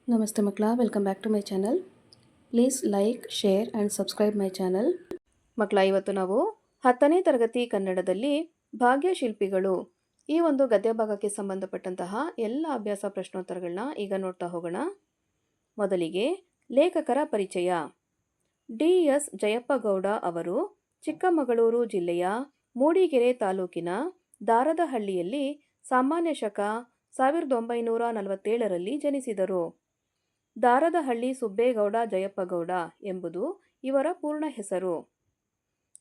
ನಮಸ್ತೆ ಮಕ್ಕಳ, welcome back to my channel. Please like, share and subscribe my channel. ಮಕ್ಕಳ, ಇವತ್ತು ನಾವು 10ನೇ ತರಗತಿ ಕನ್ನಡದಲ್ಲಿ ಭಾಗ್ಯಶಿಲ್ಪಿಗಳು ಈ ಒಂದು ಗದ್ಯ ಭಾಗಕ್ಕೆ ಸಂಬಂಧಪಟ್ಟಂತಹ ಎಲ್ಲ ಅಭ್ಯಾಸ ಪ್ರಶ್ನೋತ್ತರಗಳನ್ನ ಈಗ ನೋಡ್ತಾ ಹೋಗೋಣ. ಮೊದಲಿಗೆ ಲೇಖಕರ ಪರಿಚಯ. ಡಿ.ಎಸ್. ಜಯಪ್ಪಗೌಡ ಅವರು ಚಿಕ್ಕಮಗಳೂರು ಜಿಲ್ಲೆಯ ಮೂಡಿಗೆರೆ ತಾಲೂಕಿನ ದಾರದಹಳ್ಳಿಯಲ್ಲಿ ಸಾಮಾನ್ಯ ಶಕ 1947ರಲ್ಲಿ ಜನಿಸಿದರು. ದಾರದಹಳ್ಳಿ ಸುಬ್ಬೇಗೌಡ ಜಯಪ್ಪಗೌಡ ಎಂಬುದು ಇವರ ಪೂರ್ಣ ಹೆಸರು.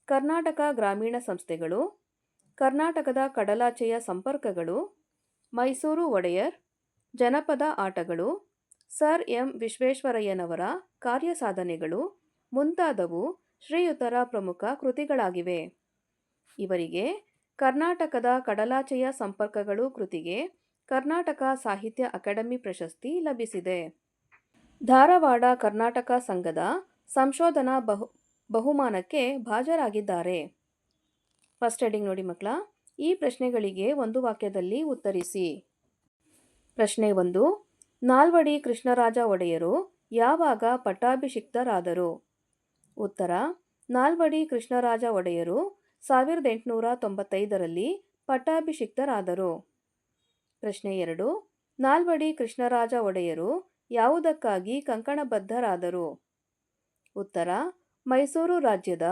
ಕರ್ನಾಟಕ ಗ್ರಾಮೀಣ ಸಂಸ್ಥೆಗಳು, ಕರ್ನಾಟಕದ ಕಡಲಾಚೆಯ ಸಂಪರ್ಕಗಳು, ಮೈಸೂರು ಒಡೆಯರ್, ಜನಪದ ಆಟಗಳು, ಸರ್ ಎಂ ವಿಶ್ವೇಶ್ವರಯ್ಯನವರ ಕಾರ್ಯಸಾಧನೆಗಳು ಮುಂತಾದವು ಶ್ರೀಯುತರ ಪ್ರಮುಖ ಕೃತಿಗಳಾಗಿವೆ. ಇವರಿಗೆ ಕರ್ನಾಟಕದ ಕಡಲಾಚೆಯ ಸಂಪರ್ಕಗಳು ಕೃತಿಗೆ ಕರ್ನಾಟಕ ಸಾಹಿತ್ಯ ಅಕಾಡೆಮಿ ಪ್ರಶಸ್ತಿ ಲಭಿಸಿದೆ. ಧಾರವಾಡ ಕರ್ನಾಟಕ ಸಂಘದ ಸಂಶೋಧನಾ ಬಹುಮಾನಕ್ಕೆ ಭಾಜರಾಗಿದ್ದಾರೆ. ಫಸ್ಟ್ ಹೆಡಿಂಗ್ ನೋಡಿ ಮಕ್ಕಳ. ಈ ಪ್ರಶ್ನೆಗಳಿಗೆ ಒಂದು ವಾಕ್ಯದಲ್ಲಿ ಉತ್ತರಿಸಿ. ಪ್ರಶ್ನೆ 1. ನಾಲ್ವಡಿ ಕೃಷ್ಣರಾಜ ಒಡೆಯರು ಯಾವಾಗ ಪಟ್ಟಾಭಿಷಿಕ್ತರಾದರು? ಉತ್ತರ: ನಾಲ್ವಡಿ ಕೃಷ್ಣರಾಜ ಒಡೆಯರು 1895ರಲ್ಲಿ ಪಟ್ಟಾಭಿಷಿಕ್ತರಾದರು. ಪ್ರಶ್ನೆ 2. ನಾಲ್ವಡಿ ಕೃಷ್ಣರಾಜ ಒಡೆಯರು ಯಾವುದಕ್ಕಾಗಿ ಕಂಕಣಬದ್ಧರಾದರು? ಉತ್ತರ: ಮೈಸೂರು ರಾಜ್ಯದ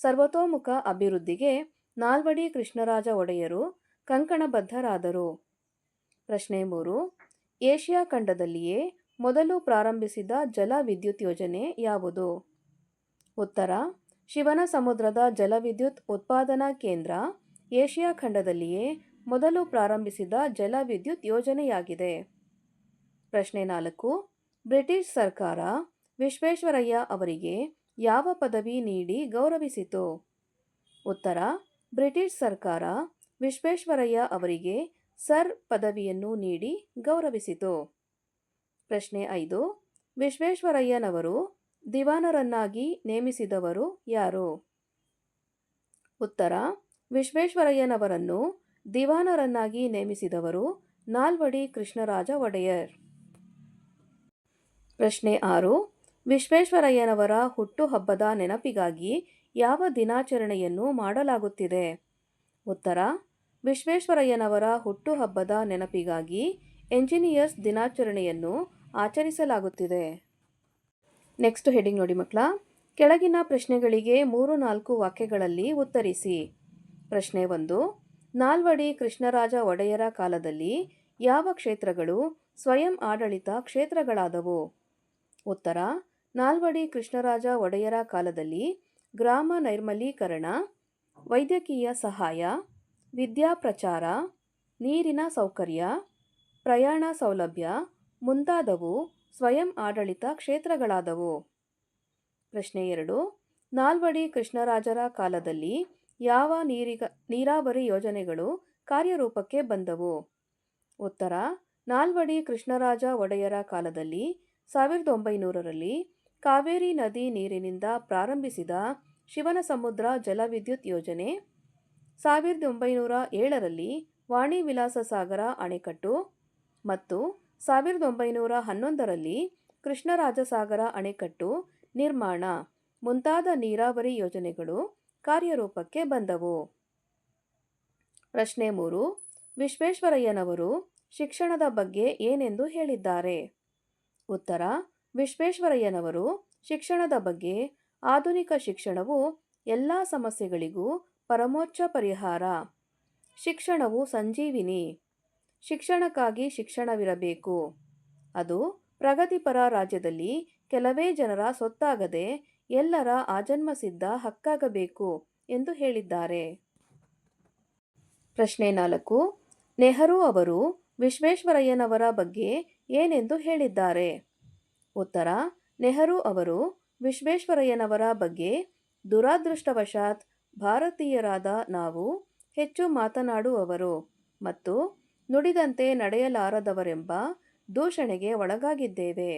ಸರ್ವತೋಮುಖ ಅಭಿವೃದ್ಧಿಗೆ ನಾಲ್ವಡಿ ಕೃಷ್ಣರಾಜ ಒಡೆಯರು ಕಂಕಣಬದ್ಧರಾದರು. ಪ್ರಶ್ನೆ 3. ಏಷ್ಯಾ ಖಂಡದಲ್ಲಿಯೇ ಮೊದಲು ಪ್ರಾರಂಭಿಸಿದ ಜಲ ವಿದ್ಯುತ್ ಯೋಜನೆ ಯಾವುದು? ಉತ್ತರ: ಶಿವನಸಮುದ್ರದ ಜಲವಿದ್ಯುತ್ ಉತ್ಪಾದನಾ ಕೇಂದ್ರ ಏಷ್ಯಾ ಖಂಡದಲ್ಲಿಯೇ ಮೊದಲು ಪ್ರಾರಂಭಿಸಿದ ಜಲವಿದ್ಯುತ್ ಯೋಜನೆಯಾಗಿದೆ. ಪ್ರಶ್ನೆ 4. ಬ್ರಿಟಿಷ್ ಸರ್ಕಾರ ವಿಶ್ವೇಶ್ವರಯ್ಯ ಅವರಿಗೆ ಯಾವ ಪದವಿ ನೀಡಿ ಗೌರವಿಸಿತು? ಉತ್ತರ: ಬ್ರಿಟಿಷ್ ಸರ್ಕಾರ ವಿಶ್ವೇಶ್ವರಯ್ಯ ಅವರಿಗೆ ಸರ್ ಪದವಿಯನ್ನು ನೀಡಿ ಗೌರವಿಸಿತು. ಪ್ರಶ್ನೆ 5. ವಿಶ್ವೇಶ್ವರಯ್ಯನವರು ದಿವಾನರನ್ನಾಗಿ ನೇಮಿಸಿದವರು ಯಾರು? ಉತ್ತರ: ವಿಶ್ವೇಶ್ವರಯ್ಯನವರನ್ನು ದಿವಾನರನ್ನಾಗಿ ನೇಮಿಸಿದವರು ನಾಲ್ವಡಿ ಕೃಷ್ಣರಾಜ ಒಡೆಯರ್. ಪ್ರಶ್ನೆ 6. ವಿಶ್ವೇಶ್ವರಯ್ಯನವರ ಹುಟ್ಟುಹಬ್ಬದ ನೆನಪಿಗಾಗಿ ಯಾವ ದಿನಾಚರಣೆಯನ್ನು ಮಾಡಲಾಗುತ್ತಿದೆ? ಉತ್ತರ: ವಿಶ್ವೇಶ್ವರಯ್ಯನವರ ಹುಟ್ಟುಹಬ್ಬದ ನೆನಪಿಗಾಗಿ ಎಂಜಿನಿಯರ್ಸ್ ದಿನಾಚರಣೆಯನ್ನು ಆಚರಿಸಲಾಗುತ್ತಿದೆ. ನೆಕ್ಸ್ಟ್ ಹೆಡಿಂಗ್ ನೋಡಿ ಮಕ್ಕಳ. ಕೆಳಗಿನ ಪ್ರಶ್ನೆಗಳಿಗೆ 3-4 ವಾಕ್ಯಗಳಲ್ಲಿ ಉತ್ತರಿಸಿ. ಪ್ರಶ್ನೆ 1. ನಾಲ್ವಡಿ ಕೃಷ್ಣರಾಜ ಒಡೆಯರ ಕಾಲದಲ್ಲಿ ಯಾವ ಕ್ಷೇತ್ರಗಳು ಸ್ವಯಂ ಆಡಳಿತ ಕ್ಷೇತ್ರಗಳಾದವು? ಉತ್ತರ: ನಾಲ್ವಡಿ ಕೃಷ್ಣರಾಜ ಒಡೆಯರ ಕಾಲದಲ್ಲಿ ಗ್ರಾಮ ನೈರ್ಮಲೀಕರಣ, ವೈದ್ಯಕೀಯ ಸಹಾಯ, ವಿದ್ಯಾ ಪ್ರಚಾರ, ನೀರಿನ ಸೌಕರ್ಯ, ಪ್ರಯಾಣ ಸೌಲಭ್ಯ ಮುಂತಾದವು ಸ್ವಯಂ ಆಡಳಿತ ಕ್ಷೇತ್ರಗಳಾದವು. ಪ್ರಶ್ನೆ 2. ನಾಲ್ವಡಿ ಕೃಷ್ಣರಾಜರ ಕಾಲದಲ್ಲಿ ಯಾವ ನೀರಾವರಿ ಯೋಜನೆಗಳು ಕಾರ್ಯರೂಪಕ್ಕೆ ಬಂದವು? ಉತ್ತರ: ನಾಲ್ವಡಿ ಕೃಷ್ಣರಾಜ ಒಡೆಯರ ಕಾಲದಲ್ಲಿ 1900ರಲ್ಲಿ ಕಾವೇರಿ ನದಿ ನೀರಿನಿಂದ ಪ್ರಾರಂಭಿಸಿದ ಶಿವನಸಮುದ್ರ ಜಲವಿದ್ಯುತ್ ಯೋಜನೆ, 1907ರಲ್ಲಿ ವಾಣಿ ವಿಲಾಸ ಸಾಗರ ಅಣೆಕಟ್ಟು ಮತ್ತು 1911ರಲ್ಲಿ ಕೃಷ್ಣರಾಜಸಾಗರ ಅಣೆಕಟ್ಟು ನಿರ್ಮಾಣ ಮುಂತಾದ ನೀರಾವರಿ ಯೋಜನೆಗಳು ಕಾರ್ಯರೂಪಕ್ಕೆ ಬಂದವು. ಪ್ರಶ್ನೆ 3. ವಿಶ್ವೇಶ್ವರಯ್ಯನವರು ಶಿಕ್ಷಣದ ಬಗ್ಗೆ ಏನೆಂದು ಹೇಳಿದ್ದಾರೆ? ಉತ್ತರ: ವಿಶ್ವೇಶ್ವರಯ್ಯನವರು ಶಿಕ್ಷಣದ ಬಗ್ಗೆ ಆಧುನಿಕ ಶಿಕ್ಷಣವು ಎಲ್ಲ ಸಮಸ್ಯೆಗಳಿಗೂ ಪರಮೋಚ್ಚ ಪರಿಹಾರ, ಶಿಕ್ಷಣವು ಸಂಜೀವಿನಿ, ಶಿಕ್ಷಣಕ್ಕಾಗಿ ಶಿಕ್ಷಣವಿರಬೇಕು, ಅದು ಪ್ರಗತಿಪರ ರಾಜ್ಯದಲ್ಲಿ ಕೆಲವೇ ಜನರ ಸೊತ್ತಾಗದೆ ಎಲ್ಲರ ಆಜನ್ಮಸಿದ್ಧ ಹಕ್ಕಾಗಬೇಕು ಎಂದು ಹೇಳಿದ್ದಾರೆ. ಪ್ರಶ್ನೆ 4. ನೆಹರು ಅವರು ವಿಶ್ವೇಶ್ವರಯ್ಯನವರ ಬಗ್ಗೆ ಏನೆಂದು ಹೇಳಿದ್ದಾರೆ? ಉತ್ತರ: ನೆಹರು ಅವರು ವಿಶ್ವೇಶ್ವರಯ್ಯನವರ ಬಗ್ಗೆ ದುರಾದೃಷ್ಟವಶಾತ್ ಭಾರತೀಯರಾದ ನಾವು ಹೆಚ್ಚು ಮಾತನಾಡುವವರು ಮತ್ತು ನುಡಿದಂತೆ ನಡೆಯಲಾರದವರೆಂಬ ದೂಷಣೆಗೆ ಒಳಗಾಗಿದ್ದೇವೆ.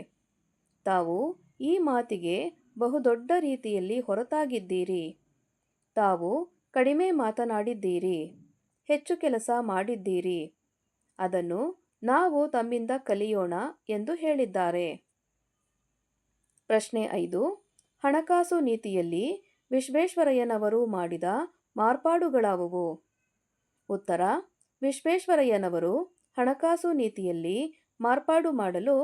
ತಾವು ಈ ಮಾತಿಗೆ ಬಹುದೊಡ್ಡ ರೀತಿಯಲ್ಲಿ ಹೊರತಾಗಿದ್ದೀರಿ. ತಾವು ಕಡಿಮೆ ಮಾತನಾಡಿದ್ದೀರಿ, ಹೆಚ್ಚು ಕೆಲಸ ಮಾಡಿದ್ದೀರಿ. ಅದನ್ನು ನಾವು ತಮ್ಮಿಂದ ಕಲಿಯೋಣ ಎಂದು ಹೇಳಿದ್ದಾರೆ. ಪ್ರಶ್ನೆ 5. ಹಣಕಾಸು ನೀತಿಯಲ್ಲಿ ವಿಶ್ವೇಶ್ವರಯ್ಯನವರು ಮಾಡಿದ ಮಾರ್ಪಾಡುಗಳಾವುವು? ಉತ್ತರ: ವಿಶ್ವೇಶ್ವರಯ್ಯನವರು ಹಣಕಾಸು ನೀತಿಯಲ್ಲಿ ಮಾರ್ಪಾಡು ಮಾಡಲು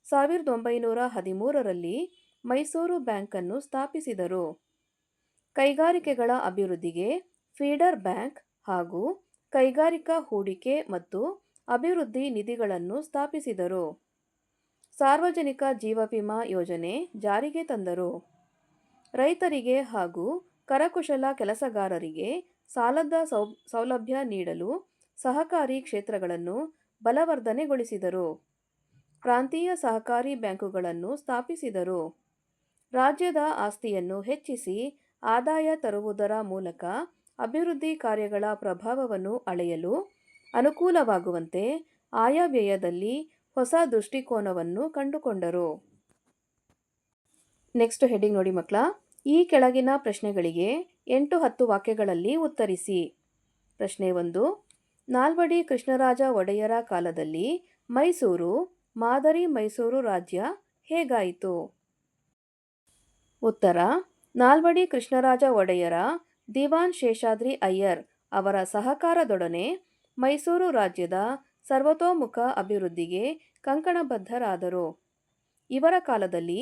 1913ರಲ್ಲಿ ಮೈಸೂರು ಬ್ಯಾಂಕನ್ನು ಸ್ಥಾಪಿಸಿದರು. ಕೈಗಾರಿಕೆಗಳ ಅಭಿವೃದ್ಧಿಗೆ ಫೀಡರ್ ಬ್ಯಾಂಕ್ ಹಾಗೂ ಕೈಗಾರಿಕಾ ಹೂಡಿಕೆ ಮತ್ತು ಅಭಿವೃದ್ಧಿ ನಿಧಿಗಳನ್ನು ಸ್ಥಾಪಿಸಿದರು. ಸಾರ್ವಜನಿಕ ಜೀವ ವಿಮಾ ಯೋಜನೆ ಜಾರಿಗೆ ತಂದರು. ರೈತರಿಗೆ ಹಾಗೂ ಕರಕುಶಲ ಕೆಲಸಗಾರರಿಗೆ ಸಾಲದ ಸೌಲಭ್ಯ ನೀಡಲು ಸಹಕಾರಿ ಕ್ಷೇತ್ರಗಳನ್ನು ಬಲವರ್ಧನೆಗೊಳಿಸಿದರು. ಪ್ರಾಂತೀಯ ಸಹಕಾರಿ ಬ್ಯಾಂಕುಗಳನ್ನು ಸ್ಥಾಪಿಸಿದರು. ರಾಜ್ಯದ ಆಸ್ತಿಯನ್ನು ಹೆಚ್ಚಿಸಿ ಆದಾಯ ತರುವುದರ ಮೂಲಕ ಅಭಿವೃದ್ಧಿ ಕಾರ್ಯಗಳ ಪ್ರಭಾವವನ್ನು ಅಳೆಯಲು ಅನುಕೂಲವಾಗುವಂತೆ ಆಯವ್ಯಯದಲ್ಲಿ ಹೊಸ ದೃಷ್ಟಿಕೋನವನ್ನು ಕಂಡುಕೊಂಡರು. ನೆಕ್ಸ್ಟ್ ಹೆಡ್ಡಿಂಗ್ ನೋಡಿ ಮಕ್ಕಳ. ಈ ಕೆಳಗಿನ ಪ್ರಶ್ನೆಗಳಿಗೆ 8-10 ವಾಕ್ಯಗಳಲ್ಲಿ ಉತ್ತರಿಸಿ. ಪ್ರಶ್ನೆ 1. ನಾಲ್ವಡಿ ಕೃಷ್ಣರಾಜ ಒಡೆಯರ ಕಾಲದಲ್ಲಿ ಮೈಸೂರು ಮಾದರಿ ಮೈಸೂರು ರಾಜ್ಯ ಹೇಗಾಯಿತು? ಉತ್ತರ: ನಾಲ್ವಡಿ ಕೃಷ್ಣರಾಜ ಒಡೆಯರ ದಿವಾನ್ ಶೇಷಾದ್ರಿ ಅಯ್ಯರ್ ಅವರ ಸಹಕಾರದೊಡನೆ ಮೈಸೂರು ರಾಜ್ಯದ ಸರ್ವತೋಮುಖ ಅಭಿವೃದ್ಧಿಗೆ ಕಂಕಣಬದ್ಧರಾದರು. ಇವರ ಕಾಲದಲ್ಲಿ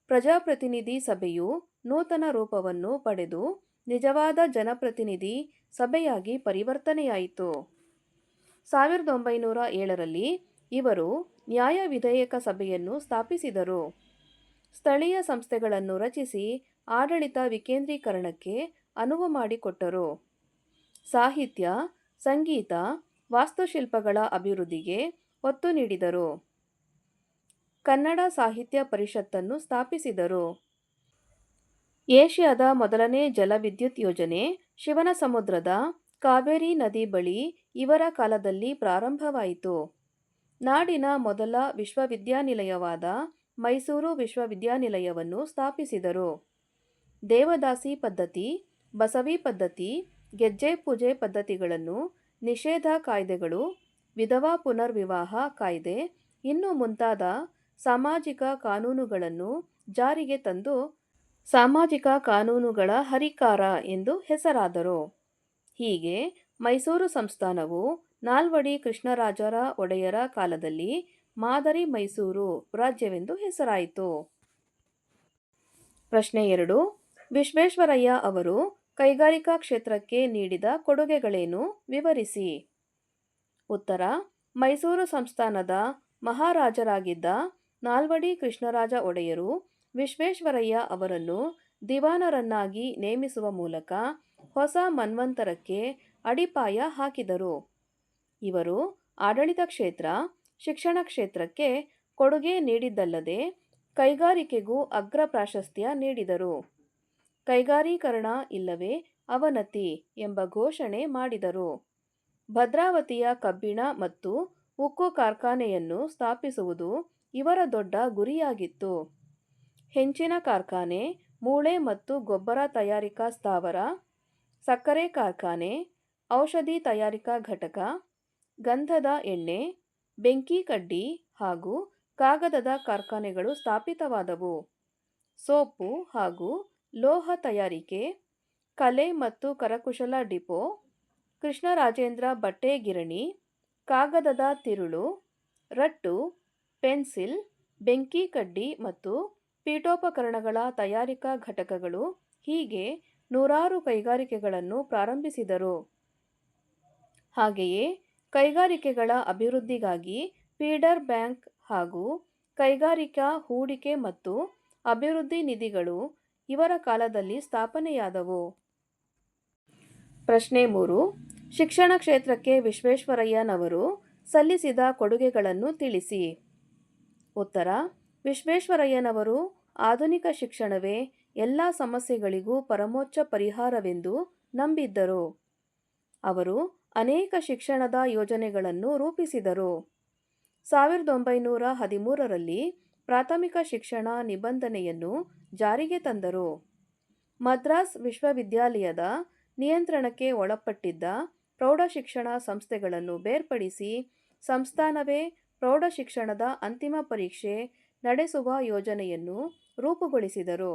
ಪ್ರಜಾಪ್ರತಿನಿಧಿ ಸಭೆಯು ನೂತನ ರೂಪವನ್ನು ಪಡೆದು ನಿಜವಾದ ಜನಪ್ರತಿನಿಧಿ ಸಭೆಯಾಗಿ ಪರಿವರ್ತನೆಯಾಯಿತು. 1907ರಲ್ಲಿ ಇವರು ನ್ಯಾಯ ವಿಧೇಯಕ ಸಭೆಯನ್ನು ಸ್ಥಾಪಿಸಿದರು. ಸ್ಥಳೀಯ ಸಂಸ್ಥೆಗಳನ್ನು ರಚಿಸಿ ಆಡಳಿತ ವಿಕೇಂದ್ರೀಕರಣಕ್ಕೆ ಅನುವು ಮಾಡಿಕೊಟ್ಟರು. ಸಾಹಿತ್ಯ, ಸಂಗೀತ, ವಾಸ್ತುಶಿಲ್ಪಗಳ ಅಭಿವೃದ್ಧಿಗೆ ಒತ್ತು ನೀಡಿದರು. ಕನ್ನಡ ಸಾಹಿತ್ಯ ಪರಿಷತ್ತನ್ನು ಸ್ಥಾಪಿಸಿದರು. ಏಷ್ಯಾದ ಮೊದಲನೇ ಜಲವಿದ್ಯುತ್ ಯೋಜನೆ ಶಿವನಸಮುದ್ರದ ಕಾವೇರಿ ನದಿ ಬಳಿ ಇವರ ಕಾಲದಲ್ಲಿ ಪ್ರಾರಂಭವಾಯಿತು. ನಾಡಿನ ಮೊದಲ ವಿಶ್ವವಿದ್ಯಾನಿಲಯವಾದ ಮೈಸೂರು ವಿಶ್ವವಿದ್ಯಾನಿಲಯವನ್ನು ಸ್ಥಾಪಿಸಿದರು. ದೇವದಾಸಿ ಪದ್ಧತಿ, ಬಸವಿ ಪದ್ಧತಿ, ಗೆಜ್ಜೆ ಪೂಜೆ ಪದ್ಧತಿಗಳನ್ನು ನಿಷೇಧ ಕಾಯ್ದೆಗಳು, ವಿಧವಾ ಪುನರ್ವಿವಾಹ ಕಾಯ್ದೆ ಇನ್ನೂ ಮುಂತಾದ ಸಾಮಾಜಿಕ ಕಾನೂನುಗಳನ್ನು ಜಾರಿಗೆ ತಂದು ಸಾಮಾಜಿಕ ಕಾನೂನುಗಳ ಹರಿಕಾರ ಎಂದು ಹೆಸರಾದರು. ಹೀಗೆ ಮೈಸೂರು ಸಂಸ್ಥಾನವು ನಾಲ್ವಡಿ ಕೃಷ್ಣರಾಜರ ಒಡೆಯರ ಕಾಲದಲ್ಲಿ ಮಾದರಿ ಮೈಸೂರು ರಾಜ್ಯವೆಂದು ಹೆಸರಾಯಿತು. ಪ್ರಶ್ನೆ 2. ವಿಶ್ವೇಶ್ವರಯ್ಯ ಅವರು ಕೈಗಾರಿಕಾ ಕ್ಷೇತ್ರಕ್ಕೆ ನೀಡಿದ ಕೊಡುಗೆಗಳೇನು? ವಿವರಿಸಿ. ಉತ್ತರ: ಮೈಸೂರು ಸಂಸ್ಥಾನದ ಮಹಾರಾಜರಾಗಿದ್ದ ನಾಲ್ವಡಿ ಕೃಷ್ಣರಾಜ ಒಡೆಯರು ವಿಶ್ವೇಶ್ವರಯ್ಯ ಅವರನ್ನು ದಿವಾನರನ್ನಾಗಿ ನೇಮಿಸುವ ಮೂಲಕ ಹೊಸ ಮನ್ವಂತರಕ್ಕೆ ಅಡಿಪಾಯ ಹಾಕಿದರು. ಇವರು ಆಡಳಿತ ಕ್ಷೇತ್ರ, ಶಿಕ್ಷಣ ಕ್ಷೇತ್ರಕ್ಕೆ ಕೊಡುಗೆ ನೀಡಿದ್ದಲ್ಲದೆ ಕೈಗಾರಿಕೆಗೂ ಅಗ್ರ ಪ್ರಾಶಸ್ತ್ಯ ನೀಡಿದರು. ಕೈಗಾರೀಕರಣ ಇಲ್ಲವೇ ಅವನತಿ ಎಂಬ ಘೋಷಣೆ ಮಾಡಿದರು. ಭದ್ರಾವತಿಯ ಕಬ್ಬಿಣ ಮತ್ತು ಉಕ್ಕು ಕಾರ್ಖಾನೆಯನ್ನು ಸ್ಥಾಪಿಸುವುದು ಇವರ ದೊಡ್ಡ ಗುರಿಯಾಗಿತ್ತು. ಹೆಂಚಿನ ಕಾರ್ಖಾನೆ, ಮೂಳೆ ಮತ್ತು ಗೊಬ್ಬರ ತಯಾರಿಕಾ ಸ್ಥಾವರ, ಸಕ್ಕರೆ ಕಾರ್ಖಾನೆ, ಔಷಧಿ ತಯಾರಿಕಾ ಘಟಕ, ಗಂಧದ ಎಣ್ಣೆ, ಬೆಂಕಿ ಕಡ್ಡಿ ಹಾಗೂ ಕಾಗದದ ಕಾರ್ಖಾನೆಗಳು ಸ್ಥಾಪಿತವಾದವು. ಸೋಪು ಹಾಗೂ ಲೋಹ ತಯಾರಿಕೆ, ಕಲೆ ಮತ್ತು ಕರಕುಶಲ ಡಿಪೋ, ಕೃಷ್ಣರಾಜೇಂದ್ರ ಬಟ್ಟೆ ಗಿರಣಿ, ಕಾಗದದ ತಿರುಳು, ರಟ್ಟು, ಪೆನ್ಸಿಲ್, ಬೆಂಕಿ ಕಡ್ಡಿ ಮತ್ತು ಪೀಠೋಪಕರಣಗಳ ತಯಾರಿಕಾ ಘಟಕಗಳು ಹೀಗೆ ನೂರಾರು ಕೈಗಾರಿಕೆಗಳನ್ನು ಪ್ರಾರಂಭಿಸಿದರು. ಹಾಗೆಯೇ ಕೈಗಾರಿಕೆಗಳ ಅಭಿವೃದ್ಧಿಗಾಗಿ ಫೀಡರ್ ಬ್ಯಾಂಕ್ ಹಾಗೂ ಕೈಗಾರಿಕಾ ಹೂಡಿಕೆ ಮತ್ತು ಅಭಿವೃದ್ಧಿ ನಿಧಿಗಳು ಇವರ ಕಾಲದಲ್ಲಿ ಸ್ಥಾಪನೆಯಾದವು. ಪ್ರಶ್ನೆ 3. ಶಿಕ್ಷಣ ಕ್ಷೇತ್ರಕ್ಕೆ ವಿಶ್ವೇಶ್ವರಯ್ಯನವರು ಸಲ್ಲಿಸಿದ ಕೊಡುಗೆಗಳನ್ನು ತಿಳಿಸಿ. ಉತ್ತರ: ವಿಶ್ವೇಶ್ವರಯ್ಯನವರು ಆಧುನಿಕ ಶಿಕ್ಷಣವೇ ಎಲ್ಲ ಸಮಸ್ಯೆಗಳಿಗೂ ಪರಮೋಚ್ಚ ಪರಿಹಾರವೆಂದು ನಂಬಿದ್ದರು. ಅವರು ಅನೇಕ ಶಿಕ್ಷಣದ ಯೋಜನೆಗಳನ್ನು ರೂಪಿಸಿದರು. 1913ರಲ್ಲಿ ಪ್ರಾಥಮಿಕ ಶಿಕ್ಷಣ ನಿಬಂಧನೆಯನ್ನು ಜಾರಿಗೆ ತಂದರು. ಮದ್ರಾಸ್ ಸಂಸ್ಥಾನವೇ ಪ್ರೌಢಶಿಕ್ಷಣದ ಅಂತಿಮ ಪರೀಕ್ಷೆ ನಡೆಸುವ ಯೋಜನೆಯನ್ನು ರೂಪುಗೊಳಿಸಿದರು.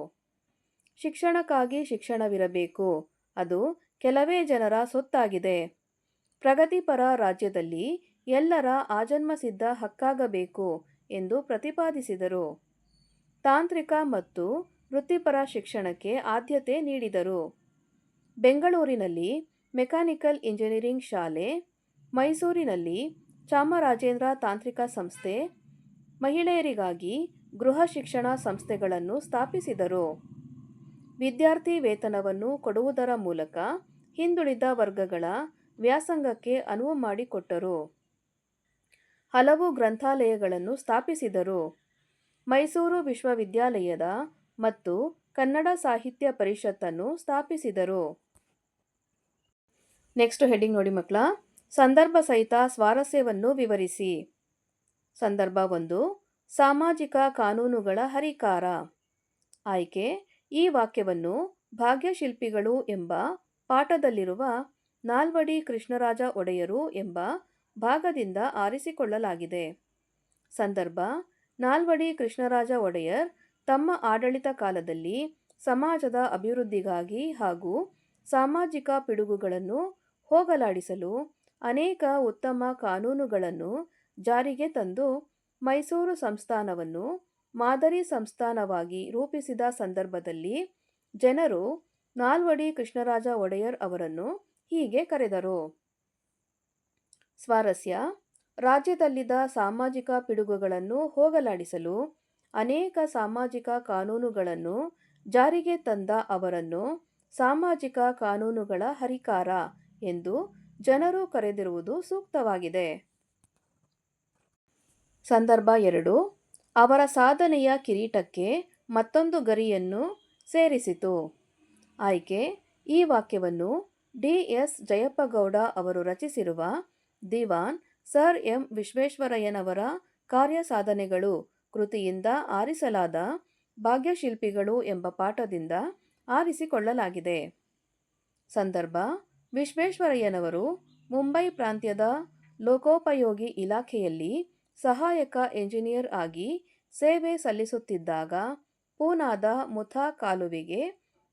ಶಿಕ್ಷಣಕ್ಕಾಗಿ ಶಿಕ್ಷಣವಿರಬೇಕು, ಅದು ಕೆಲವೇ ಜನರ ಸೊತ್ತಾಗಿದೆ. ಪ್ರಗತಿಪರ ರಾಜ್ಯದಲ್ಲಿ ಎಲ್ಲರ ಆಜನ್ಮಸಿದ್ಧ ಹಕ್ಕಾಗಬೇಕು ಎಂದು ಪ್ರತಿಪಾದಿಸಿದರು. ತಾಂತ್ರಿಕ ಮತ್ತು ವೃತ್ತಿಪರ ಶಿಕ್ಷಣಕ್ಕೆ ಆದ್ಯತೆ ನೀಡಿದರು. ಬೆಂಗಳೂರಿನಲ್ಲಿ ಮೆಕ್ಯಾನಿಕಲ್ ಇಂಜಿನಿಯರಿಂಗ್ ಶಾಲೆ, ಮೈಸೂರಿನಲ್ಲಿ ಚಾಮರಾಜೇಂದ್ರ ತಾಂತ್ರಿಕ ಸಂಸ್ಥೆ, ಮಹಿಳೆಯರಿಗಾಗಿ ಗೃಹ ಶಿಕ್ಷಣ ಸಂಸ್ಥೆಗಳನ್ನು ಸ್ಥಾಪಿಸಿದರು. ವಿದ್ಯಾರ್ಥಿ ವೇತನವನ್ನು ಕೊಡುವುದರ ಮೂಲಕ ಹಿಂದುಳಿದ ವರ್ಗಗಳ ವ್ಯಾಸಂಗಕ್ಕೆ ಅನುವು ಮಾಡಿಕೊಟ್ಟರು. ಹಲವು ಗ್ರಂಥಾಲಯಗಳನ್ನು ಸ್ಥಾಪಿಸಿದರು. ಮೈಸೂರು ವಿಶ್ವವಿದ್ಯಾಲಯದ ಮತ್ತು ಕನ್ನಡ ಸಾಹಿತ್ಯ ಪರಿಷತ್ತನ್ನು ಸ್ಥಾಪಿಸಿದರು. ನೆಕ್ಸ್ಟ್ ಹೆಡ್ಡಿಂಗ್ ನೋಡಿ ಮಕ್ಕಳ, ಸಂದರ್ಭ ಸಹಿತ ಸ್ವಾರಸ್ಯವನ್ನು ವಿವರಿಸಿ. ಸಂದರ್ಭ 1, ಸಾಮಾಜಿಕ ಕಾನೂನುಗಳ ಹರಿಕಾರ. ಆಯ್ಕೆ: ಈ ವಾಕ್ಯವನ್ನು ಭಾಗ್ಯಶಿಲ್ಪಿಗಳು ಎಂಬ ಪಾಠದಲ್ಲಿರುವ ನಾಲ್ವಡಿ ಕೃಷ್ಣರಾಜ ಒಡೆಯರು ಎಂಬ ಭಾಗದಿಂದ ಆರಿಸಿಕೊಳ್ಳಲಾಗಿದೆ. ಸಂದರ್ಭ: ನಾಲ್ವಡಿ ಕೃಷ್ಣರಾಜ ಒಡೆಯರ್ ತಮ್ಮ ಆಡಳಿತ ಕಾಲದಲ್ಲಿ ಸಮಾಜದ ಅಭಿವೃದ್ಧಿಗಾಗಿ ಹಾಗೂ ಸಾಮಾಜಿಕ ಪಿಡುಗುಗಳನ್ನು ಹೋಗಲಾಡಿಸಲು ಅನೇಕ ಉತ್ತಮ ಕಾನೂನುಗಳನ್ನು ಜಾರಿಗೆ ತಂದು ಮೈಸೂರು ಸಂಸ್ಥಾನವನ್ನು ಮಾದರಿ ಸಂಸ್ಥಾನವಾಗಿ ರೂಪಿಸಿದ ಸಂದರ್ಭದಲ್ಲಿ ಜನರು ನಾಲ್ವಡಿ ಕೃಷ್ಣರಾಜ ಒಡೆಯರ್ ಅವರನ್ನು ಹೀಗೆ ಕರೆದರು. ಸ್ವಾರಸ್ಯ: ರಾಜ್ಯದಲ್ಲಿದ್ದ ಸಾಮಾಜಿಕ ಪಿಡುಗುಗಳನ್ನು ಹೋಗಲಾಡಿಸಲು ಅನೇಕ ಸಾಮಾಜಿಕ ಕಾನೂನುಗಳನ್ನು ಜಾರಿಗೆ ತಂದ ಅವರನ್ನು ಸಾಮಾಜಿಕ ಕಾನೂನುಗಳ ಹರಿಕಾರ ಎಂದು ಜನರು ಕರೆದಿರುವುದು ಸೂಕ್ತವಾಗಿದೆ. ಸಂದರ್ಭ 2, ಅವರ ಸಾಧನೆಯ ಕಿರೀಟಕ್ಕೆ ಮತ್ತೊಂದು ಗರಿಯನ್ನು ಸೇರಿಸಿತು. ಆಯ್ಕೆ: ಈ ವಾಕ್ಯವನ್ನು ಡಿ. ಎಸ್. ಜಯಪ್ಪಗೌಡ ಅವರು ರಚಿಸಿರುವ ದಿವಾನ್ ಸರ್ ಎಂ ವಿಶ್ವೇಶ್ವರಯ್ಯನವರ ಕಾರ್ಯಸಾಧನೆಗಳು ಕೃತಿಯಿಂದ ಆರಿಸಲಾದ ಭಾಗ್ಯಶಿಲ್ಪಿಗಳು ಎಂಬ ಪಾಠದಿಂದ ಆರಿಸಿಕೊಳ್ಳಲಾಗಿದೆ. ಸಂದರ್ಭ: ವಿಶ್ವೇಶ್ವರಯ್ಯನವರು ಮುಂಬೈ ಪ್ರಾಂತ್ಯದ ಲೋಕೋಪಯೋಗಿ ಇಲಾಖೆಯಲ್ಲಿ ಸಹಾಯಕ ಎಂಜಿನಿಯರ್ ಆಗಿ ಸೇವೆ ಸಲ್ಲಿಸುತ್ತಿದ್ದಾಗ ಪೂನಾದ ಮುಥಾ ಕಾಲುವೆಗೆ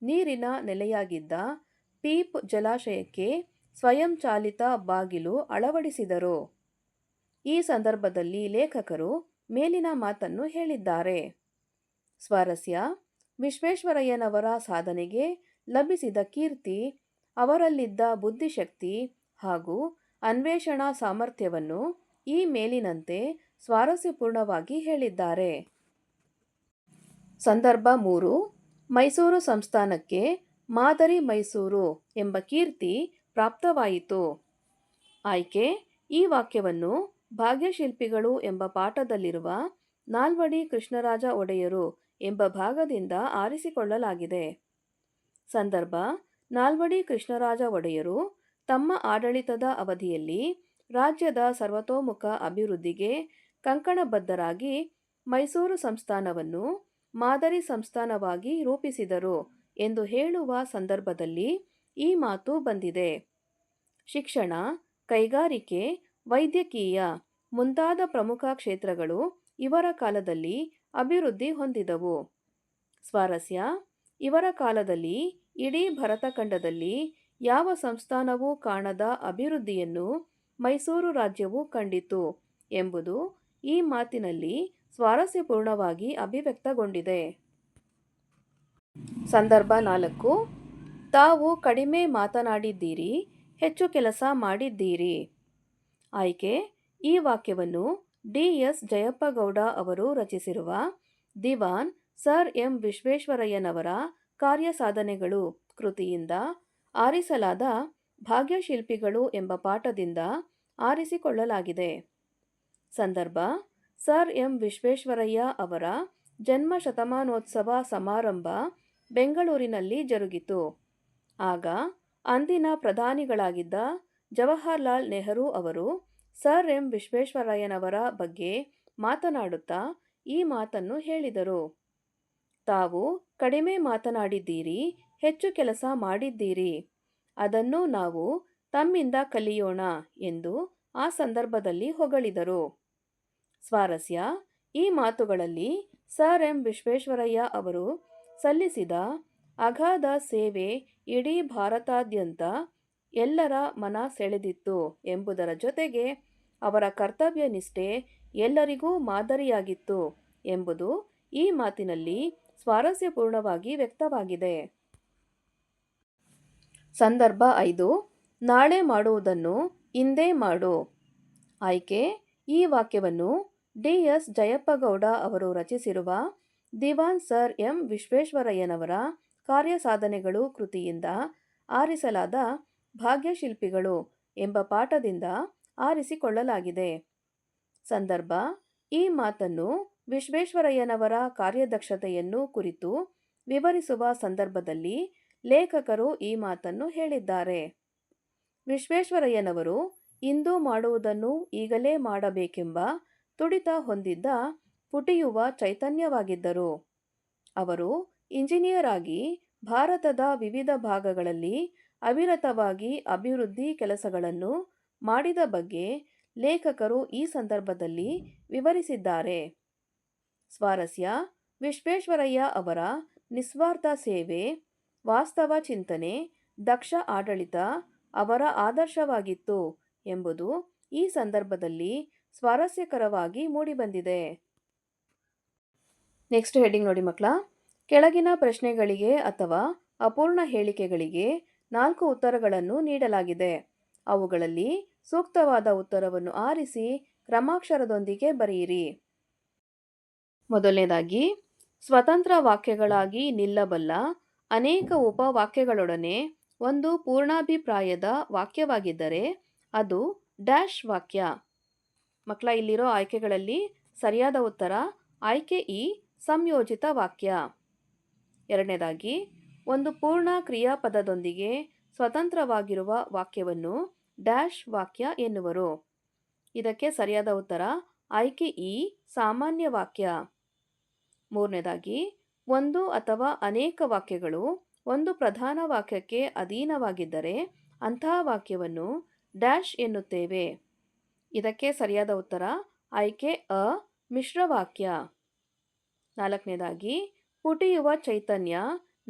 ನೀರಿನ ನೆಲೆಯಾಗಿದ್ದ ಪೀಪ್ ಜಲಾಶಯಕ್ಕೆ ಸ್ವಯಂಚಾಲಿತ ಬಾಗಿಲು ಅಳವಡಿಸಿದರು. ಈ ಸಂದರ್ಭದಲ್ಲಿ ಲೇಖಕರು ಮೇಲಿನ ಮಾತನ್ನು ಹೇಳಿದ್ದಾರೆ. ಸ್ವಾರಸ್ಯ: ವಿಶ್ವೇಶ್ವರಯ್ಯನವರ ಸಾಧನೆಗೆ ಲಭಿಸಿದ ಕೀರ್ತಿ ಅವರಲ್ಲಿದ್ದ ಬುದ್ಧಿಶಕ್ತಿ ಹಾಗೂ ಅನ್ವೇಷಣಾ ಸಾಮರ್ಥ್ಯವನ್ನು ಈ ಮೇಲಿನಂತೆ ಸ್ವಾರಸ್ಯಪೂರ್ಣವಾಗಿ ಹೇಳಿದ್ದಾರೆ. ಸಂದರ್ಭ 3, ಮೈಸೂರು ಸಂಸ್ಥಾನಕ್ಕೆ ಮಾದರಿ ಮೈಸೂರು ಎಂಬ ಕೀರ್ತಿ ಪ್ರಾಪ್ತವಾಯಿತು. ಆಯ್ಕೆ: ಈ ವಾಕ್ಯವನ್ನು ಭಾಗ್ಯಶಿಲ್ಪಿಗಳು ಎಂಬ ಪಾಠದಲ್ಲಿರುವ ನಾಲ್ವಡಿ ಕೃಷ್ಣರಾಜ ಒಡೆಯರು ಎಂಬ ಭಾಗದಿಂದ ಆರಿಸಿಕೊಳ್ಳಲಾಗಿದೆ. ಸಂದರ್ಭ: ನಾಲ್ವಡಿ ಕೃಷ್ಣರಾಜ ಒಡೆಯರು ತಮ್ಮ ಆಡಳಿತದ ಅವಧಿಯಲ್ಲಿ ರಾಜ್ಯದ ಸರ್ವತೋಮುಖ ಅಭಿವೃದ್ಧಿಗೆ ಕಂಕಣಬದ್ಧರಾಗಿ ಮೈಸೂರು ಸಂಸ್ಥಾನವನ್ನು ಮಾದರಿ ಸಂಸ್ಥಾನವಾಗಿ ರೂಪಿಸಿದರು ಎಂದು ಹೇಳುವ ಸಂದರ್ಭದಲ್ಲಿ ಈ ಮಾತು ಬಂದಿದೆ. ಶಿಕ್ಷಣ, ಕೈಗಾರಿಕೆ, ವೈದ್ಯಕೀಯ ಮುಂತಾದ ಪ್ರಮುಖ ಕ್ಷೇತ್ರಗಳು ಇವರ ಕಾಲದಲ್ಲಿ ಅಭಿವೃದ್ಧಿ ಹೊಂದಿದವು. ಸ್ವಾರಸ್ಯ: ಇವರ ಕಾಲದಲ್ಲಿ ಇಡೀ ಭರತಖಂಡದಲ್ಲಿ ಯಾವ ಸಂಸ್ಥಾನವೂ ಕಾಣದ ಅಭಿವೃದ್ಧಿಯನ್ನು ಮೈಸೂರು ರಾಜ್ಯವು ಕಂಡಿತು ಎಂಬುದು ಈ ಮಾತಿನಲ್ಲಿ ಸ್ವಾರಸ್ಯಪೂರ್ಣವಾಗಿ ಅಭಿವ್ಯಕ್ತಗೊಂಡಿದೆ. ಸಂದರ್ಭ 4, ತಾವು ಕಡಿಮೆ ಮಾತನಾಡಿದ್ದೀರಿ, ಹೆಚ್ಚು ಕೆಲಸ ಮಾಡಿದ್ದೀರಿ. ಆಯ್ಕೆ: ಈ ವಾಕ್ಯವನ್ನು ಡಿ. ಎಸ್. ಜಯಪ್ಪಗೌಡ ಅವರು ರಚಿಸಿರುವ ದಿವಾನ್ ಸರ್ ಎಂ ವಿಶ್ವೇಶ್ವರಯ್ಯನವರ ಕಾರ್ಯಸಾಧನೆಗಳು ಕೃತಿಯಿಂದ ಆರಿಸಲಾದ ಭಾಗ್ಯಶಿಲ್ಪಿಗಳು ಎಂಬ ಪಾಠದಿಂದ ಆರಿಸಿಕೊಳ್ಳಲಾಗಿದೆ. ಸಂದರ್ಭ: ಸರ್ ಎಂ ವಿಶ್ವೇಶ್ವರಯ್ಯ ಅವರ ಜನ್ಮ ಶತಮಾನೋತ್ಸವ ಸಮಾರಂಭ ಬೆಂಗಳೂರಿನಲ್ಲಿ ಜರುಗಿತು. ಆಗ ಅಂದಿನ ಪ್ರಧಾನಿಗಳಾಗಿದ್ದ ಜವಾಹರಲಾಲ್ ನೆಹರು ಅವರು ಸರ್ ಎಂ ವಿಶ್ವೇಶ್ವರಯ್ಯನವರ ಬಗ್ಗೆ ಮಾತನಾಡುತ್ತಾ ಈ ಮಾತನ್ನು ಹೇಳಿದರು. ತಾವು ಕಡಿಮೆ ಮಾತನಾಡಿದ್ದೀರಿ, ಹೆಚ್ಚು ಕೆಲಸ ಮಾಡಿದ್ದೀರಿ. ಅದನ್ನು ನಾವು ತಮ್ಮಿಂದ ಕಲಿಯೋಣ ಎಂದು ಆ ಸಂದರ್ಭದಲ್ಲಿ ಹೊಗಳಿದರು. ಸ್ವಾರಸ್ಯ, ಈ ಮಾತುಗಳಲ್ಲಿ ಸರ್ ಎಂ ವಿಶ್ವೇಶ್ವರಯ್ಯ ಅವರು ಸಲ್ಲಿಸಿದ ಅಗಾಧ ಸೇವೆ ಇಡೀ ಭಾರತಾದ್ಯಂತ ಎಲ್ಲರ ಮನ ಸೆಳೆದಿತ್ತು ಎಂಬುದರ ಜೊತೆಗೆ ಅವರ ಕರ್ತವ್ಯ ನಿಷ್ಠೆ ಎಲ್ಲರಿಗೂ ಮಾದರಿಯಾಗಿತ್ತು ಎಂಬುದು ಈ ಮಾತಿನಲ್ಲಿ ಸ್ವಾರಸ್ಯಪೂರ್ಣವಾಗಿ ವ್ಯಕ್ತವಾಗಿದೆ. ಸಂದರ್ಭ 5. ನಾಳೆ ಮಾಡುವುದನ್ನು ಇಂದೇ ಮಾಡು. ಆಯ್ಕೆ: ಈ ವಾಕ್ಯವನ್ನು ಡಿ.ಎಸ್. ಜಯಪ್ಪಗೌಡ ಅವರು ರಚಿಸಿರುವ ದಿವಾನ್ ಸರ್ ಎಂ ವಿಶ್ವೇಶ್ವರಯ್ಯನವರ ಕಾರ್ಯಸಾಧನೆಗಳು ಕೃತಿಯಿಂದ ಆರಿಸಲಾದ ಭಾಗ್ಯಶಿಲ್ಪಿಗಳು ಎಂಬ ಪಾಠದಿಂದ ಆರಿಸಿಕೊಳ್ಳಲಾಗಿದೆ. ಸಂದರ್ಭ: ಈ ಮಾತನ್ನು ವಿಶ್ವೇಶ್ವರಯ್ಯನವರ ಕಾರ್ಯದಕ್ಷತೆಯನ್ನು ಕುರಿತು ವಿವರಿಸುವ ಸಂದರ್ಭದಲ್ಲಿ ಲೇಖಕರು ಈ ಮಾತನ್ನು ಹೇಳಿದ್ದಾರೆ. ವಿಶ್ವೇಶ್ವರಯ್ಯನವರು ಇಂದು ಮಾಡುವುದನ್ನು ಈಗಲೇ ಮಾಡಬೇಕೆಂಬ ತುಡಿತ ಹೊಂದಿದ್ದ ಪುಟಿಯುವ ಚೈತನ್ಯವಾಗಿದ್ದರು. ಅವರು ಇಂಜಿನಿಯರ್ ಆಗಿ ಭಾರತದ ವಿವಿಧ ಭಾಗಗಳಲ್ಲಿ ಅವಿರತವಾಗಿ ಅಭಿವೃದ್ಧಿ ಕೆಲಸಗಳನ್ನು ಮಾಡಿದ ಬಗ್ಗೆ ಲೇಖಕರು ಈ ಸಂದರ್ಭದಲ್ಲಿ ವಿವರಿಸಿದ್ದಾರೆ. ಸ್ವಾರಸ್ಯ, ವಿಶ್ವೇಶ್ವರಯ್ಯ ಅವರ ನಿಸ್ವಾರ್ಥ ಸೇವೆ, ವಾಸ್ತವ ಚಿಂತನೆ, ದಕ್ಷ ಆಡಳಿತ ಅವರ ಆದರ್ಶವಾಗಿತ್ತು ಎಂಬುದು ಈ ಸಂದರ್ಭದಲ್ಲಿ ಸ್ವಾರಸ್ಯಕರವಾಗಿ ಮೂಡಿಬಂದಿದೆ. ನೆಕ್ಸ್ಟ್ ಹೆಡ್ಡಿಂಗ್ ನೋಡಿ ಮಕ್ಕಳ. ಕೆಳಗಿನ ಪ್ರಶ್ನೆಗಳಿಗೆ ಅಥವಾ ಅಪೂರ್ಣ ಹೇಳಿಕೆಗಳಿಗೆ 4 ಉತ್ತರಗಳನ್ನು ನೀಡಲಾಗಿದೆ. ಅವುಗಳಲ್ಲಿ ಸೂಕ್ತವಾದ ಉತ್ತರವನ್ನು ಆರಿಸಿ ಕ್ರಮಾಕ್ಷರದೊಂದಿಗೆ ಬರೆಯಿರಿ. ಮೊದಲನೇದಾಗಿ, ಸ್ವತಂತ್ರ ವಾಕ್ಯಗಳಾಗಿ ನಿಲ್ಲಬಲ್ಲ ಅನೇಕ ಉಪವಾಕ್ಯಗಳೊಡನೆ ಒಂದು ಪೂರ್ಣಾಭಿಪ್ರಾಯದ ವಾಕ್ಯವಾಗಿದ್ದರೆ ಅದು ಡ್ಯಾಶ್ ವಾಕ್ಯ. ಮಕ್ಕಳ, ಇಲ್ಲಿರೋ ಆಯ್ಕೆಗಳಲ್ಲಿ ಸರಿಯಾದ ಉತ್ತರ ಆಯ್ಕೆ ಇ, ಸಂಯೋಜಿತ ವಾಕ್ಯ. ಎರಡನೇದಾಗಿ, ಒಂದು ಪೂರ್ಣ ಕ್ರಿಯಾಪದದೊಂದಿಗೆ ಸ್ವತಂತ್ರವಾಗಿರುವ ವಾಕ್ಯವನ್ನು ಡ್ಯಾಶ್ ವಾಕ್ಯ ಎನ್ನುವರು. ಇದಕ್ಕೆ ಸರಿಯಾದ ಉತ್ತರ ಆಯ್ಕೆ ಇ, ಸಾಮಾನ್ಯ ವಾಕ್ಯ. ಮೂರನೇದಾಗಿ, ಒಂದು ಅಥವಾ ಅನೇಕ ವಾಕ್ಯಗಳು ಒಂದು ಪ್ರಧಾನ ವಾಕ್ಯಕ್ಕೆ ಅಧೀನವಾಗಿದ್ದರೆ ಅಂತಹ ವಾಕ್ಯವನ್ನು ಡ್ಯಾಶ್ ಎನ್ನುತ್ತೇವೆ. ಇದಕ್ಕೆ ಸರಿಯಾದ ಉತ್ತರ ಆಯ್ಕೆ ಅ, ಮಿಶ್ರವಾಕ್ಯ. ನಾಲ್ಕನೇದಾಗಿ, ಪುಟಿಯುವ ಚೈತನ್ಯ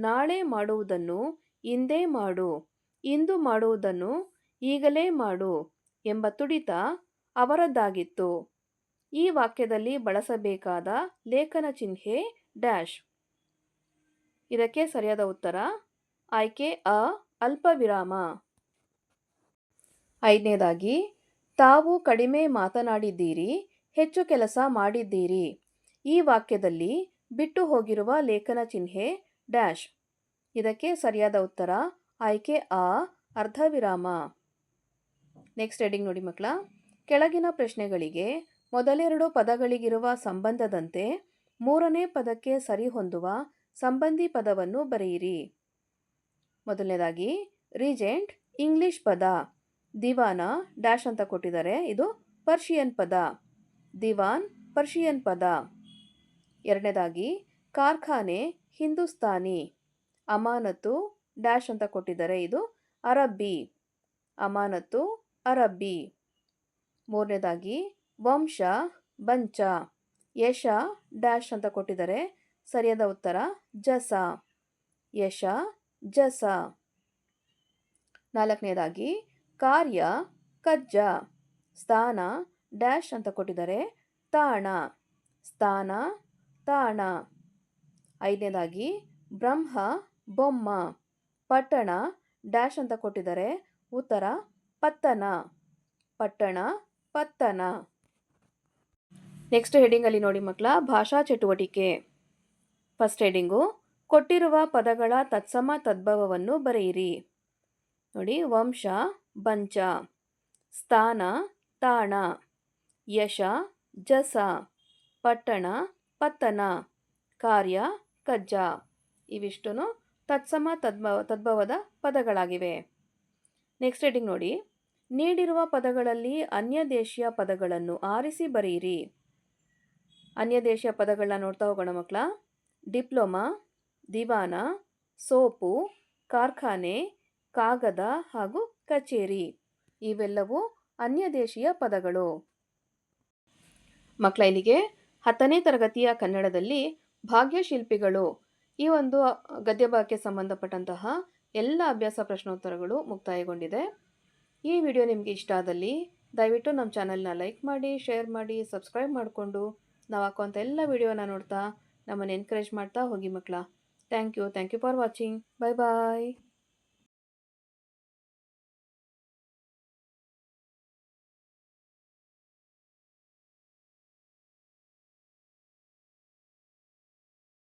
ನಾಳೆ ಮಾಡುವುದನ್ನು ಇಂದೇ ಮಾಡು, ಇಂದು ಮಾಡುವುದನ್ನು ಈಗಲೇ ಮಾಡು ಎಂಬ ತುಡಿತ ಅವರದ್ದಾಗಿತ್ತು. ಈ ವಾಕ್ಯದಲ್ಲಿ ಬಳಸಬೇಕಾದ ಲೇಖನ ಚಿಹ್ನೆ ಡ್ಯಾಶ್. ಇದಕ್ಕೆ ಸರಿಯಾದ ಉತ್ತರ ಆಯ್ಕೆ ಅ, ಅಲ್ಪವಿರಾಮ. ಐದನೇದಾಗಿ, ತಾವು ಕಡಿಮೆ ಮಾತನಾಡಿದ್ದೀರಿ, ಹೆಚ್ಚು ಕೆಲಸ ಮಾಡಿದ್ದೀರಿ. ಈ ವಾಕ್ಯದಲ್ಲಿ ಬಿಟ್ಟು ಹೋಗಿರುವ ಲೇಖನ ಚಿಹ್ನೆ ಡ್ಯಾಶ್. ಇದಕ್ಕೆ ಸರಿಯಾದ ಉತ್ತರ ಆಯ್ಕೆ ಆ, ಅರ್ಧವಿರಾಮ. ನೆಕ್ಸ್ಟ್ ಹೆಡ್ಡಿಂಗ್ ನೋಡಿ ಮಕ್ಕಳ. ಕೆಳಗಿನ ಪ್ರಶ್ನೆಗಳಿಗೆ ಮೊದಲೆರಡು ಪದಗಳಿಗಿರುವ ಸಂಬಂಧದಂತೆ ಮೂರನೇ ಪದಕ್ಕೆ ಸರಿಹೊಂದುವ ಸಂಬಂಧಿ ಪದವನ್ನು ಬರೆಯಿರಿ. ಮೊದಲನೇದಾಗಿ, ರೀಜೆಂಟ್ ಇಂಗ್ಲಿಷ್ ಪದ, ದಿವಾನ ಡ್ಯಾಶ್ ಅಂತ ಕೊಟ್ಟಿದ್ದಾರೆ, ಇದು ಪರ್ಷಿಯನ್ ಪದ, ದಿವಾನ್ ಪರ್ಷಿಯನ್ ಪದ. ಎರಡನೇದಾಗಿ, ಕಾರ್ಖಾನೆ ಹಿಂದೂಸ್ತಾನಿ, ಅಮಾನತು ಡ್ಯಾಶ್ ಅಂತ ಕೊಟ್ಟಿದ್ದಾರೆ, ಇದು ಅರಬ್ಬಿ, ಅಮಾನತು ಅರಬ್ಬಿ. ಮೂರನೇದಾಗಿ, ವಂಶ ಬಂಚ, ಯಶ ಡ್ಯಾಶ್ ಅಂತ ಕೊಟ್ಟಿದ್ದಾರೆ, ಸರಿಯಾದ ಉತ್ತರ ಜಸ, ಯಶ ಜಸ. ನಾಲ್ಕನೇದಾಗಿ, ಕಾರ್ಯ ಕಜ್ಜ, ಸ್ಥಾನ ಡ್ಯಾಶ್ ಅಂತ ಕೊಟ್ಟಿದ್ದಾರೆ, ತಾಣ, ಸ್ಥಾನ ತಾಣ. ಐದನೇದಾಗಿ, ಬ್ರಹ್ಮ ಬೊಮ್ಮ, ಪಟ್ಟಣ ಡ್ಯಾಶ್ ಅಂತ ಕೊಟ್ಟಿದ್ದಾರೆ, ಉತ್ತರ ಪತ್ತನ, ಪಟ್ಟಣ ಪತ್ತನ. ನೆಕ್ಸ್ಟ್ ಹೆಡ್ಡಿಂಗಲ್ಲಿ ನೋಡಿ ಮಕ್ಕಳ, ಭಾಷಾ ಚಟುವಟಿಕೆ. ಫಸ್ಟ್ ಹೆಡ್ಡಿಂಗು, ಕೊಟ್ಟಿರುವ ಪದಗಳ ತತ್ಸಮ ತದ್ಭವವನ್ನು ಬರೆಯಿರಿ. ನೋಡಿ, ವಂಶ ಬಂಚ, ಸ್ಥಾನ ತಾಣ, ಯಶ ಜಸ, ಪಟ್ಟಣ ಪತ್ತನ, ಕಾರ್ಯ ಕಜ್ಜ. ಇವಿಷ್ಟು ತತ್ಸಮ ತದ್ಭವದ ಪದಗಳಾಗಿವೆ. ನೆಕ್ಸ್ಟ್ ಹೆಡ್ಡಿಂಗ್ ನೋಡಿ, ನೀಡಿರುವ ಪದಗಳಲ್ಲಿ ಅನ್ಯದೇಶೀಯ ಪದಗಳನ್ನು ಆರಿಸಿ ಬರೆಯಿರಿ. ಅನ್ಯದೇಶೀಯ ಪದಗಳನ್ನ ನೋಡ್ತಾ ಹೋಗೋಣ ಮಕ್ಕಳ. ಡಿಪ್ಲೊಮಾ, ದಿವಾನ, ಸೋಪು, ಕಾರ್ಖಾನೆ, ಕಾಗದ ಹಾಗೂ ಕಚೇರಿ ಇವೆಲ್ಲವೂ ಅನ್ಯದೇಶೀಯ ಪದಗಳು. ಮಕ್ಕಳ ಇಲ್ಲಿಗೆ 10ನೇ ತರಗತಿಯ ಕನ್ನಡದಲ್ಲಿ ಭಾಗ್ಯಶಿಲ್ಪಿಗಳು ಈ ಒಂದು ಗದ್ಯಭಾಗಕ್ಕೆ ಸಂಬಂಧಪಟ್ಟಂತಹ ಎಲ್ಲ ಅಭ್ಯಾಸ ಪ್ರಶ್ನೋತ್ತರಗಳು ಮುಕ್ತಾಯಗೊಂಡಿದೆ. ಈ ವಿಡಿಯೋ ನಿಮಗೆ ಇಷ್ಟ ಆದಲ್ಲಿ ದಯವಿಟ್ಟು ನಮ್ಮ ಚಾನಲ್ನ ಲೈಕ್ ಮಾಡಿ, ಶೇರ್ ಮಾಡಿ, ಸಬ್ಸ್ಕ್ರೈಬ್ ಮಾಡಿಕೊಂಡು ನಾವು ಹಾಕುವಂಥ ಎಲ್ಲ ವಿಡಿಯೋನ ನೋಡ್ತಾ ನಮ್ಮನ್ನು ಎನ್ಕರೇಜ್ ಮಾಡ್ತಾ ಹೋಗಿ ಮಕ್ಕಳ. Thank you for watching. Bye bye.